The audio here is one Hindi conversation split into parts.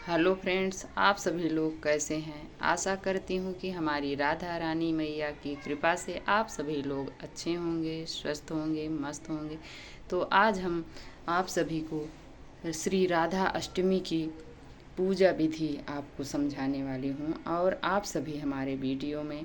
हेलो फ्रेंड्स, आप सभी लोग कैसे हैं। आशा करती हूँ कि हमारी राधा रानी मैया की कृपा से आप सभी लोग अच्छे होंगे, स्वस्थ होंगे, मस्त होंगे। तो आज हम आप सभी को श्री राधा अष्टमी की पूजा विधि आपको समझाने वाली हूँ और आप सभी हमारे वीडियो में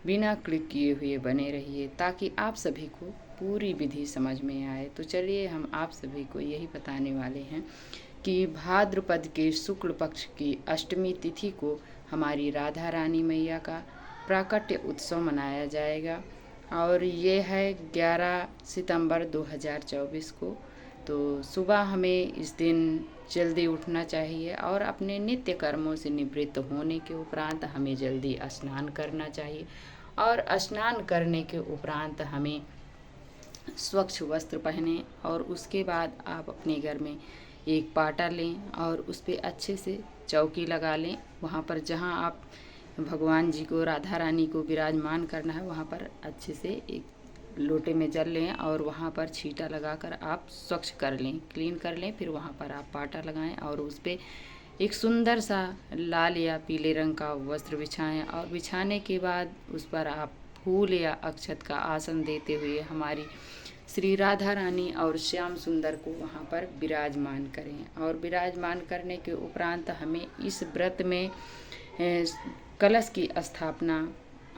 बिना क्लिक किए हुए बने रहिए ताकि आप सभी को पूरी विधि समझ में आए। तो चलिए हम आप सभी को यही बताने वाले हैं कि भाद्रपद के शुक्ल पक्ष की अष्टमी तिथि को हमारी राधा रानी मैया का प्राकट्य उत्सव मनाया जाएगा और ये है 11 सितंबर 2024 को। तो सुबह हमें इस दिन जल्दी उठना चाहिए और अपने नित्य कर्मों से निवृत्त होने के उपरांत हमें जल्दी स्नान करना चाहिए और स्नान करने के उपरांत हमें स्वच्छ वस्त्र पहने और उसके बाद आप अपने घर में एक पाटा लें और उस पर अच्छे से चौकी लगा लें। वहाँ पर जहाँ आप भगवान जी को, राधा रानी को विराजमान करना है, वहाँ पर अच्छे से एक लोटे में जल लें और वहाँ पर छींटा लगाकर आप स्वच्छ कर लें, क्लीन कर लें। फिर वहाँ पर आप पाटा लगाएं और उस पर एक सुंदर सा लाल या पीले रंग का वस्त्र बिछाएं और बिछाने के बाद उस पर आप फूल या अक्षत का आसन देते हुए हमारी श्री राधा रानी और श्याम सुंदर को वहाँ पर विराजमान करें। और विराजमान करने के उपरांत हमें इस व्रत में कलश की स्थापना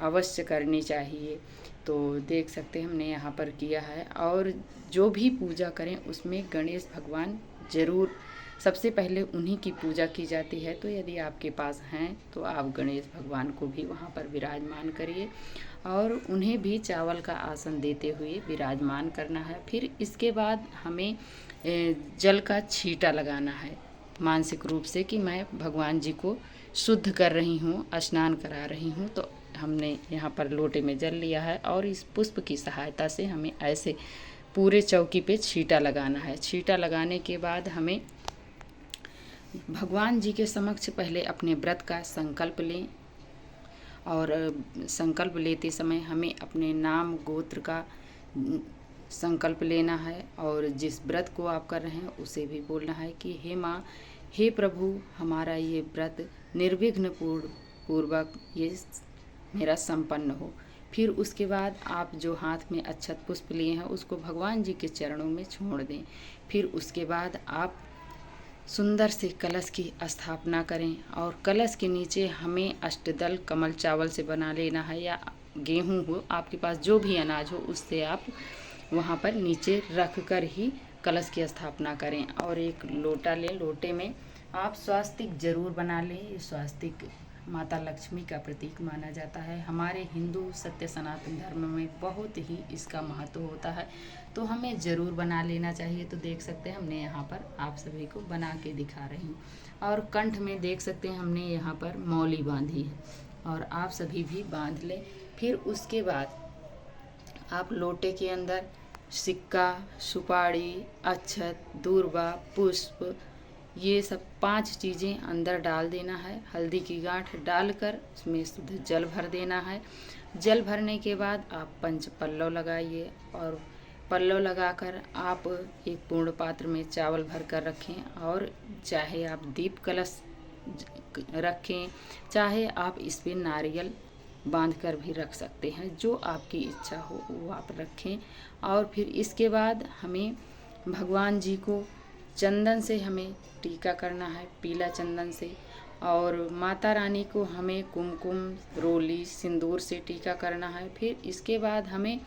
अवश्य करनी चाहिए। तो देख सकते हैं हमने यहाँ पर किया है। और जो भी पूजा करें उसमें गणेश भगवान जरूर सबसे पहले उन्हीं की पूजा की जाती है। तो यदि आपके पास हैं तो आप गणेश भगवान को भी वहाँ पर विराजमान करिए और उन्हें भी चावल का आसन देते हुए विराजमान करना है। फिर इसके बाद हमें जल का छींटा लगाना है मानसिक रूप से कि मैं भगवान जी को शुद्ध कर रही हूँ, स्नान करा रही हूँ। तो हमने यहाँ पर लोटे में जल लिया है और इस पुष्प की सहायता से हमें ऐसे पूरे चौकी पे छींटा लगाना है। छींटा लगाने के बाद हमें भगवान जी के समक्ष पहले अपने व्रत का संकल्प लें और संकल्प लेते समय हमें अपने नाम गोत्र का संकल्प लेना है और जिस व्रत को आप कर रहे हैं उसे भी बोलना है कि हे माँ, हे प्रभु, हमारा ये व्रत निर्विघ्न पूर्वक ये मेरा संपन्न हो। फिर उसके बाद आप जो हाथ में अक्षत पुष्प लिए हैं उसको भगवान जी के चरणों में छोड़ दें। फिर उसके बाद आप सुंदर से कलश की स्थापना करें और कलश के नीचे हमें अष्टदल कमल चावल से बना लेना है या गेहूं हो, आपके पास जो भी अनाज हो उससे आप वहां पर नीचे रख कर ही कलश की स्थापना करें। और एक लोटा लें, लोटे में आप स्वास्तिक जरूर बना लें। ये स्वास्तिक माता लक्ष्मी का प्रतीक माना जाता है। हमारे हिंदू सत्य सनातन धर्म में बहुत ही इसका महत्व होता है, तो हमें ज़रूर बना लेना चाहिए। तो देख सकते हैं हमने यहाँ पर आप सभी को बना के दिखा रही हूँ और कंठ में देख सकते हैं हमने यहाँ पर मौली बांधी है और आप सभी भी बांध लें। फिर उसके बाद आप लोटे के अंदर सिक्का, सुपारी, अक्षत, दूर्वा, पुष्प, ये सब 5 चीज़ें अंदर डाल देना है। हल्दी की गांठ डालकर उसमें शुद्ध जल भर देना है। जल भरने के बाद आप पंच पल्लव लगाइए और पल्लव लगाकर आप एक पूर्ण पात्र में चावल भर कर रखें और चाहे आप दीप कलश रखें, चाहे आप इस पर नारियल बांध कर भी रख सकते हैं, जो आपकी इच्छा हो वो आप रखें। और फिर इसके बाद हमें भगवान जी को चंदन से हमें टीका करना है, पीला चंदन से। और माता रानी को हमें कुमकुम, रोली, सिंदूर से टीका करना है। फिर इसके बाद हमें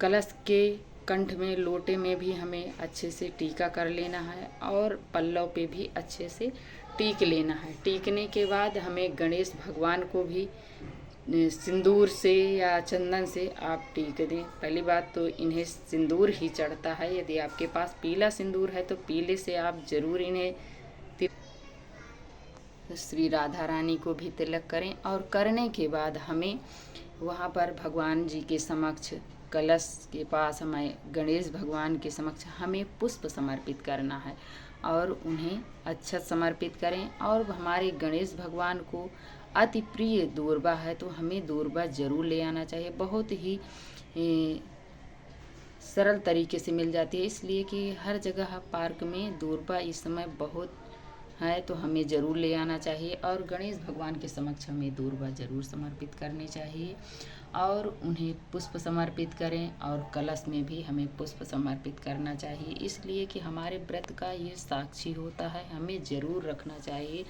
कलश के कंठ में, लोटे में भी हमें अच्छे से टीका कर लेना है और पल्लव पे भी अच्छे से टीक लेना है। टीकने के बाद हमें गणेश भगवान को भी सिंदूर से या चंदन से आप टीक दें। पहली बात तो इन्हें सिंदूर ही चढ़ता है। यदि आपके पास पीला सिंदूर है तो पीले से आप जरूर इन्हें श्री राधा रानी को भी तिलक करें। और करने के बाद हमें वहाँ पर भगवान जी के समक्ष, कलश के पास, हमें गणेश भगवान के समक्ष हमें पुष्प समर्पित करना है और उन्हें अक्षत समर्पित करें। और हमारे गणेश भगवान को अति प्रिय दूर्वा है तो हमें दूर्वा जरूर ले आना चाहिए। बहुत ही सरल तरीके से मिल जाती है, इसलिए कि हर जगह पार्क में दूर्वा इस समय बहुत है तो हमें ज़रूर ले आना चाहिए और गणेश भगवान के समक्ष हमें दूर्वा ज़रूर समर्पित करनी चाहिए और उन्हें पुष्प समर्पित करें और कलश में भी हमें पुष्प समर्पित करना चाहिए, इसलिए कि हमारे व्रत का ये साक्षी होता है। हमें ज़रूर रखना चाहिए,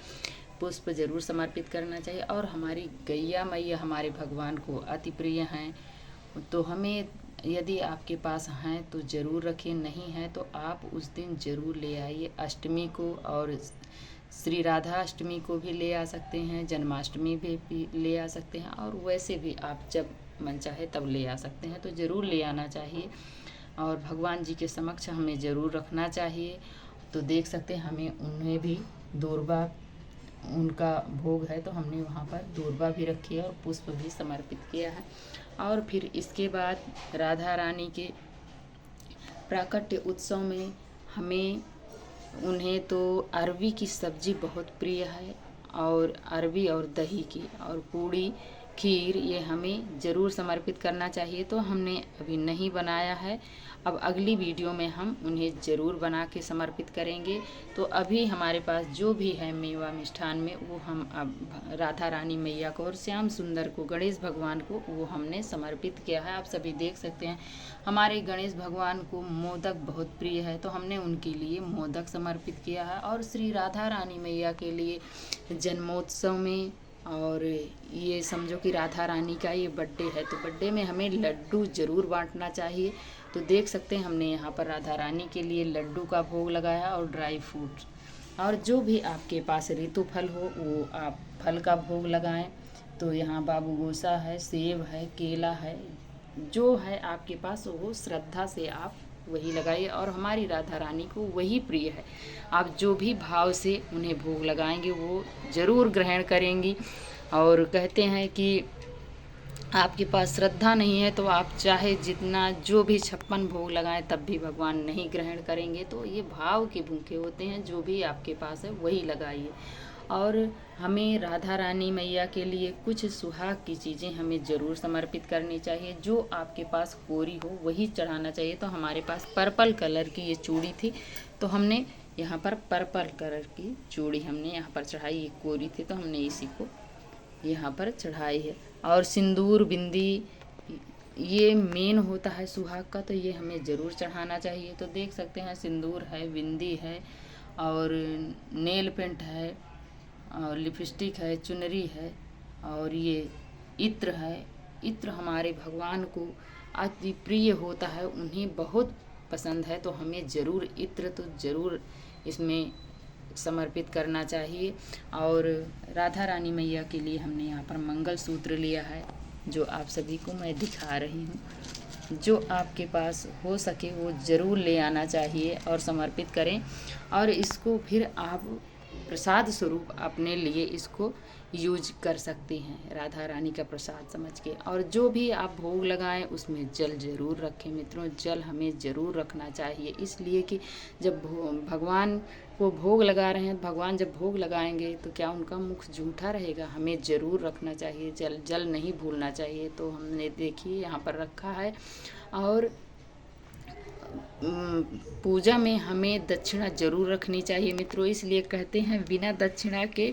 पुष्प ज़रूर समर्पित करना चाहिए। और हमारी गैया मैया हमारे भगवान को अति प्रिय हैं, तो हमें यदि आपके पास हैं तो ज़रूर रखें, नहीं है तो आप उस दिन ज़रूर ले आइए। अष्टमी को और श्री राधा अष्टमी को भी ले आ सकते हैं, जन्माष्टमी भी ले आ सकते हैं और वैसे भी आप जब मन चाहे तब ले आ सकते हैं, तो ज़रूर ले आना चाहिए और भगवान जी के समक्ष हमें ज़रूर रखना चाहिए। तो देख सकते हैं हमें उन्हें भी दूर्वा, उनका भोग है तो हमने वहाँ पर दूर्वा भी रखी है और पुष्प भी समर्पित किया है। और फिर इसके बाद राधा रानी के प्राकट्य उत्सव में हमें उन्हें तो अरबी की सब्ज़ी बहुत प्रिय है और अरबी और दही की और पूड़ी खीर ये हमें ज़रूर समर्पित करना चाहिए। तो हमने अभी नहीं बनाया है, अब अगली वीडियो में हम उन्हें ज़रूर बना के समर्पित करेंगे। तो अभी हमारे पास जो भी है मेवा मिष्ठान में वो हम अब राधा रानी मैया को और श्याम सुंदर को, गणेश भगवान को वो हमने समर्पित किया है। आप सभी देख सकते हैं हमारे गणेश भगवान को मोदक बहुत प्रिय है, तो हमने उनके लिए मोदक समर्पित किया है। और श्री राधा रानी मैया के लिए जन्मोत्सव में, और ये समझो कि राधा रानी का ये बर्थडे है तो बर्थडे में हमें लड्डू ज़रूर बांटना चाहिए। तो देख सकते हैं हमने यहाँ पर राधा रानी के लिए लड्डू का भोग लगाया और ड्राई फ्रूट और जो भी आपके पास ऋतु फल हो वो आप फल का भोग लगाएं। तो यहाँ बाबू गोसा है, सेब है, केला है, जो है आपके पास वो श्रद्धा से आप वही लगाइए और हमारी राधा रानी को वही प्रिय है। आप जो भी भाव से उन्हें भोग लगाएंगे वो ज़रूर ग्रहण करेंगी। और कहते हैं कि आपके पास श्रद्धा नहीं है तो आप चाहे जितना जो भी 56 भोग लगाएं तब भी भगवान नहीं ग्रहण करेंगे। तो ये भाव के भूखे होते हैं, जो भी आपके पास है वही लगाइए। और हमें राधा रानी मैया के लिए कुछ सुहाग की चीज़ें हमें ज़रूर समर्पित करनी चाहिए। जो आपके पास कोरी हो वही चढ़ाना चाहिए। तो हमारे पास पर्पल कलर की ये चूड़ी थी तो हमने यहाँ पर पर्पल कलर की चूड़ी हमने यहाँ पर चढ़ाई। ये कोरी थी तो हमने इसी को यहाँ पर चढ़ाई है। और सिंदूर बिंदी ये मेन होता है सुहाग का, तो ये हमें ज़रूर चढ़ाना चाहिए। तो देख सकते हैं सिंदूर है, बिंदी है और नेल पेंट है और लिपस्टिक है, चुनरी है और ये इत्र है। इत्र हमारे भगवान को अति प्रिय होता है, उन्हें बहुत पसंद है, तो हमें ज़रूर इत्र तो ज़रूर इसमें समर्पित करना चाहिए। और राधा रानी मैया के लिए हमने यहाँ पर मंगल सूत्र लिया है जो आप सभी को मैं दिखा रही हूँ। जो आपके पास हो सके वो ज़रूर ले आना चाहिए और समर्पित करें और इसको फिर आप प्रसाद स्वरूप अपने लिए इसको यूज कर सकते हैं, राधा रानी का प्रसाद समझ के। और जो भी आप भोग लगाएं उसमें जल ज़रूर रखें मित्रों, जल हमें ज़रूर रखना चाहिए, इसलिए कि जब भगवान को भोग लगा रहे हैं, भगवान जब भोग लगाएंगे तो क्या उनका मुख जूठा रहेगा? हमें ज़रूर रखना चाहिए जल, जल नहीं भूलना चाहिए। तो हमने देखिए यहाँ पर रखा है। और पूजा में हमें दक्षिणा जरूर रखनी चाहिए मित्रों, इसलिए कहते हैं बिना दक्षिणा के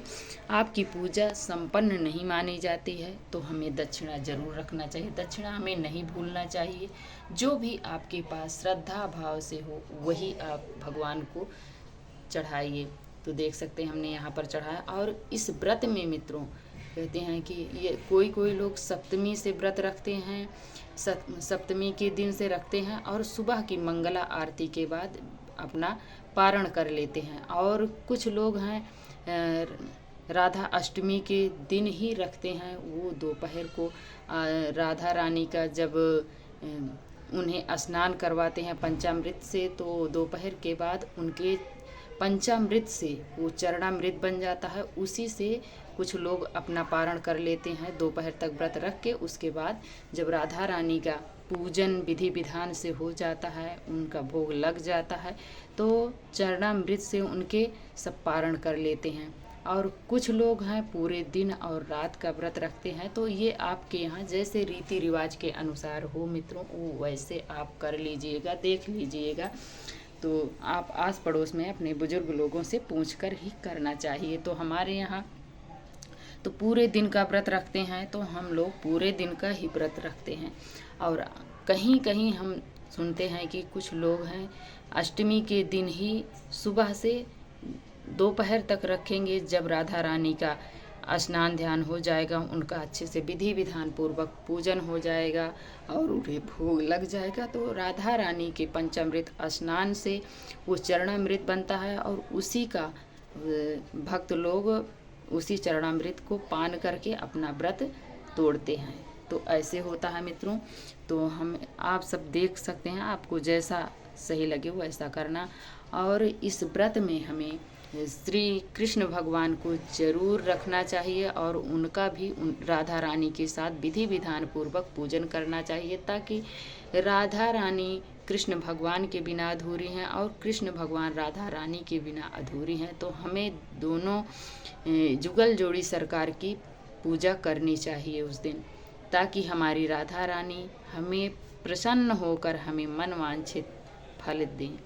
आपकी पूजा संपन्न नहीं मानी जाती है। तो हमें दक्षिणा जरूर रखना चाहिए, दक्षिणा हमें नहीं भूलना चाहिए। जो भी आपके पास श्रद्धा भाव से हो वही आप भगवान को चढ़ाइए। तो देख सकते हैं हमने यहाँ पर चढ़ाया। और इस व्रत में मित्रों कहते हैं कि ये कोई लोग सप्तमी से व्रत रखते हैं, सप्तमी के दिन से रखते हैं और सुबह की मंगला आरती के बाद अपना पारण कर लेते हैं। और कुछ लोग हैं राधा अष्टमी के दिन ही रखते हैं, वो दोपहर को राधा रानी का जब उन्हें स्नान करवाते हैं पंचामृत से, तो दोपहर के बाद उनके पंचामृत से वो चरणामृत बन जाता है, उसी से कुछ लोग अपना पारण कर लेते हैं दोपहर तक व्रत रख के। उसके बाद जब राधा रानी का पूजन विधि विधान से हो जाता है, उनका भोग लग जाता है, तो चरणामृत से उनके सब पारण कर लेते हैं। और कुछ लोग हैं पूरे दिन और रात का व्रत रखते हैं। तो ये आपके यहाँ जैसे रीति रिवाज के अनुसार हो मित्रों, वो वैसे आप कर लीजिएगा, देख लीजिएगा। तो आप आस पड़ोस में अपने बुजुर्ग लोगों से पूछकर ही करना चाहिए। तो हमारे यहाँ तो पूरे दिन का व्रत रखते हैं, तो हम लोग पूरे दिन का ही व्रत रखते हैं। और कहीं कहीं हम सुनते हैं कि कुछ लोग हैं अष्टमी के दिन ही सुबह से दोपहर तक रखेंगे, जब राधा रानी का स्नान ध्यान हो जाएगा, उनका अच्छे से विधि विधान पूर्वक पूजन हो जाएगा और उन्हें भोग लग जाएगा, तो राधा रानी के पंचामृत स्नान से वो चरणामृत बनता है और उसी का भक्त लोग उसी चरणामृत को पान करके अपना व्रत तोड़ते हैं। तो ऐसे होता है मित्रों। तो हम आप सब देख सकते हैं, आपको जैसा सही लगे वैसा करना। और इस व्रत में हमें श्री कृष्ण भगवान को जरूर रखना चाहिए और उनका भी राधा रानी के साथ विधि विधान पूर्वक पूजन करना चाहिए, ताकि राधा रानी कृष्ण भगवान के बिना अधूरी हैं और कृष्ण भगवान राधा रानी के बिना अधूरी हैं। तो हमें दोनों जुगल जोड़ी सरकार की पूजा करनी चाहिए उस दिन, ताकि हमारी राधा रानी हमें प्रसन्न होकर हमें मनवांछित फल दें।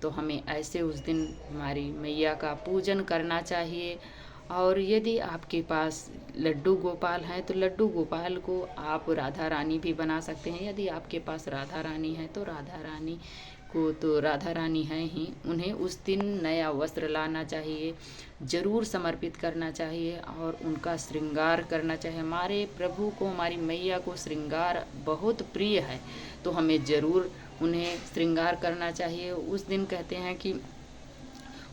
तो हमें ऐसे उस दिन हमारी मैया का पूजन करना चाहिए। और यदि आपके पास लड्डू गोपाल हैं तो लड्डू गोपाल को आप राधा रानी भी बना सकते हैं। यदि आपके पास राधा रानी है तो राधा रानी को तो राधा रानी हैं ही, उन्हें उस दिन नया वस्त्र लाना चाहिए, जरूर समर्पित करना चाहिए और उनका श्रृंगार करना चाहिए। हमारे प्रभु को, हमारी मैया को श्रृंगार बहुत प्रिय है, तो हमें ज़रूर उन्हें श्रृंगार करना चाहिए। उस दिन कहते हैं कि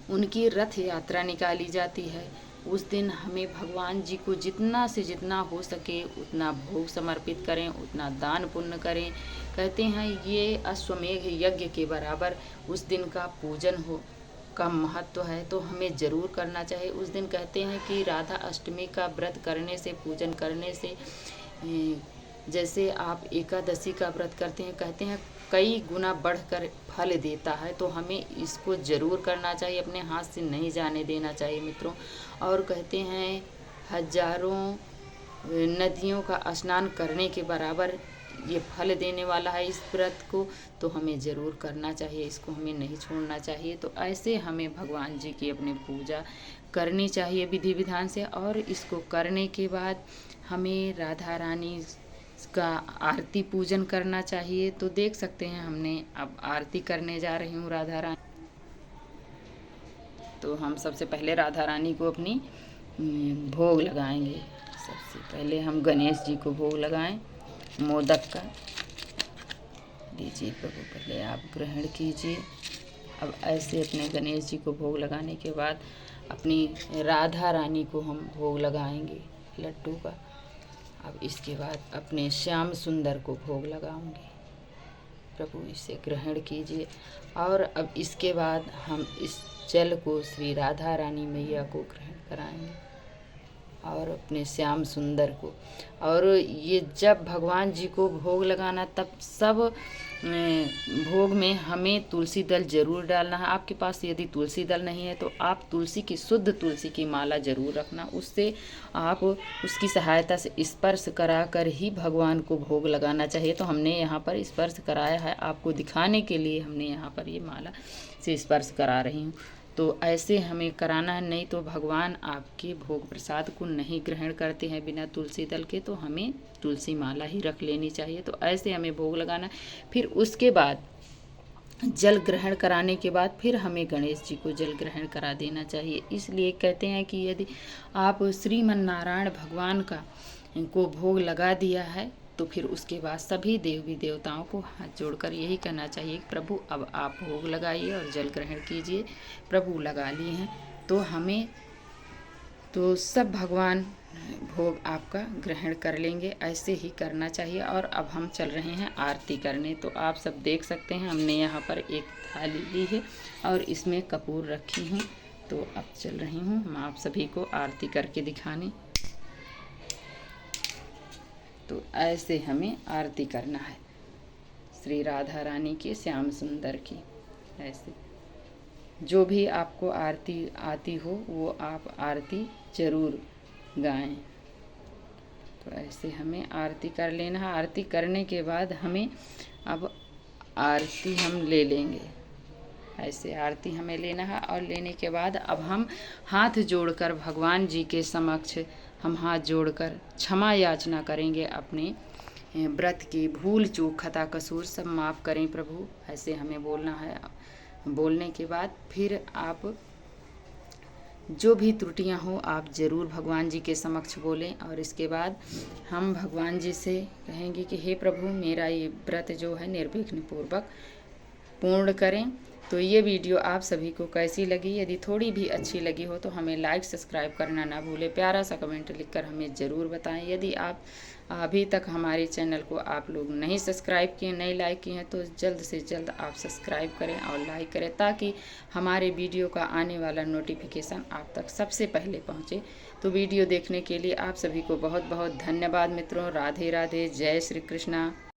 उनकी रथ यात्रा निकाली जाती है। उस दिन हमें भगवान जी को जितना से जितना हो सके उतना भोग समर्पित करें, उतना दान पुण्य करें। कहते हैं ये अश्वमेघ यज्ञ के बराबर उस दिन का पूजन हो का महत्व है, तो हमें ज़रूर करना चाहिए। उस दिन कहते हैं कि राधा अष्टमी का व्रत करने से, पूजन करने से, जैसे आप एकादशी का व्रत करते हैं, कहते हैं कई गुना बढ़कर फल देता है। तो हमें इसको ज़रूर करना चाहिए, अपने हाथ से नहीं जाने देना चाहिए मित्रों। और कहते हैं हजारों नदियों का स्नान करने के बराबर ये फल देने वाला है इस व्रत को, तो हमें ज़रूर करना चाहिए, इसको हमें नहीं छोड़ना चाहिए। तो ऐसे हमें भगवान जी की अपनी पूजा करनी चाहिए विधि विधान से। और इसको करने के बाद हमें राधा रानी का आरती पूजन करना चाहिए। तो देख सकते हैं हमने अब आरती करने जा रही हूँ राधा रानी। तो हम सबसे पहले राधा रानी को अपनी भोग लगाएंगे। सबसे पहले हम गणेश जी को भोग लगाएं मोदक का। लीजिए प्रभु, पहले आप ग्रहण कीजिए। अब ऐसे अपने गणेश जी को भोग लगाने के बाद अपनी राधा रानी को हम भोग लगाएंगे लड्डू का। अब इसके बाद अपने श्याम सुंदर को भोग लगाऊंगी। प्रभु इसे ग्रहण कीजिए। और अब इसके बाद हम इस जल को श्री राधा रानी मैया को ग्रहण कराएंगे और अपने श्याम सुंदर को। और ये जब भगवान जी को भोग लगाना, तब सब भोग में हमें तुलसी दल जरूर डालना है। आपके पास यदि तुलसी दल नहीं है तो आप तुलसी की, शुद्ध तुलसी की माला जरूर रखना। उससे आप उसकी सहायता से स्पर्श करा कर ही भगवान को भोग लगाना चाहिए। तो हमने यहाँ पर स्पर्श कराया है, आपको दिखाने के लिए हमने यहाँ पर ये माला से स्पर्श करा रही हूँ। तो ऐसे हमें कराना है, नहीं तो भगवान आपके भोग प्रसाद को नहीं ग्रहण करते हैं बिना तुलसी दल के। तो हमें तुलसी माला ही रख लेनी चाहिए। तो ऐसे हमें भोग लगाना। फिर उसके बाद जल ग्रहण कराने के बाद फिर हमें गणेश जी को जल ग्रहण करा देना चाहिए। इसलिए कहते हैं कि यदि आप श्रीमन नारायण भगवान का को भोग लगा दिया है तो फिर उसके बाद सभी देवी देवताओं को हाथ जोड़कर यही कहना चाहिए कि प्रभु अब आप भोग लगाइए और जल ग्रहण कीजिए। प्रभु लगा लिए हैं तो हमें तो सब भगवान भोग आपका ग्रहण कर लेंगे। ऐसे ही करना चाहिए। और अब हम चल रहे हैं आरती करने। तो आप सब देख सकते हैं हमने यहाँ पर एक थाली ली है और इसमें कपूर रखी हूँ। तो अब चल रही हूँ हम आप सभी को आरती करके दिखाने। तो ऐसे हमें आरती करना है श्री राधा रानी की, श्याम सुंदर की। ऐसे जो भी आपको आरती आती हो वो आप आरती जरूर गाएं। तो ऐसे हमें आरती कर लेना है। आरती करने के बाद हमें अब आरती हम ले लेंगे। ऐसे आरती हमें लेना है। और लेने के बाद अब हम हाथ जोड़कर भगवान जी के समक्ष हम हाथ जोड़कर क्षमा याचना करेंगे। अपने व्रत की भूल चूक खता कसूर सब माफ़ करें प्रभु, ऐसे हमें बोलना है। बोलने के बाद फिर आप जो भी त्रुटियां हो आप ज़रूर भगवान जी के समक्ष बोलें। और इसके बाद हम भगवान जी से कहेंगे कि हे प्रभु, मेरा ये व्रत जो है निर्विघ्न पूर्वक पूर्ण करें। तो ये वीडियो आप सभी को कैसी लगी? यदि थोड़ी भी अच्छी लगी हो तो हमें लाइक सब्सक्राइब करना ना भूलें। प्यारा सा कमेंट लिखकर हमें ज़रूर बताएं। यदि आप अभी तक हमारे चैनल को आप लोग नहीं सब्सक्राइब किए, नहीं लाइक किए हैं, तो जल्द से जल्द आप सब्सक्राइब करें और लाइक करें, ताकि हमारे वीडियो का आने वाला नोटिफिकेशन आप तक सबसे पहले पहुँचे। तो वीडियो देखने के लिए आप सभी को बहुत बहुत धन्यवाद मित्रों। राधे राधे, जय श्री कृष्णा।